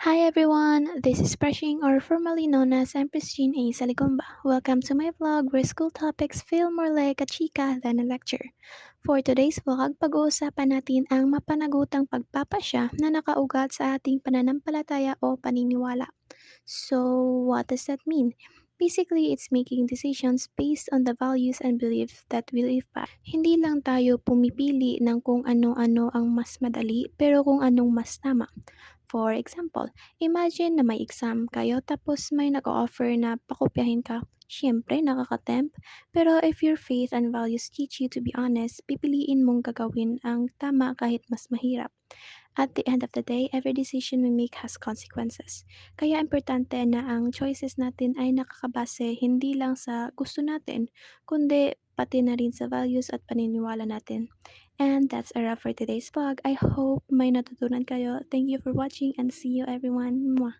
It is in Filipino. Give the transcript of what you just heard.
Hi everyone, this is Prashing or formerly known as Christine A. Saligumba. Welcome to my vlog where school topics feel more like a chika than a lecture. For today's vlog, pag-uusapan natin ang mapanagutang pagpapasya na nakaugat sa ating pananampalataya o paniniwala. So, what does that mean? Basically, it's making decisions based on the values and beliefs that we live by. Hindi lang tayo pumipili ng kung ano-ano ang mas madali, pero kung anong mas tama. For example, imagine na may exam kayo tapos may nag-offer na pakopyahin ka. Siyempre, nakaka-tempt. Pero if your faith and values teach you to be honest, pipiliin mong gagawin ang tama kahit mas mahirap. At the end of the day, every decision we make has consequences. Kaya importante na ang choices natin ay nakakabase hindi lang sa gusto natin, kundi pati na rin sa values at paniniwala natin. And that's a wrap for today's vlog. I hope may natutunan kayo. Thank you for watching and see you everyone. Mwah!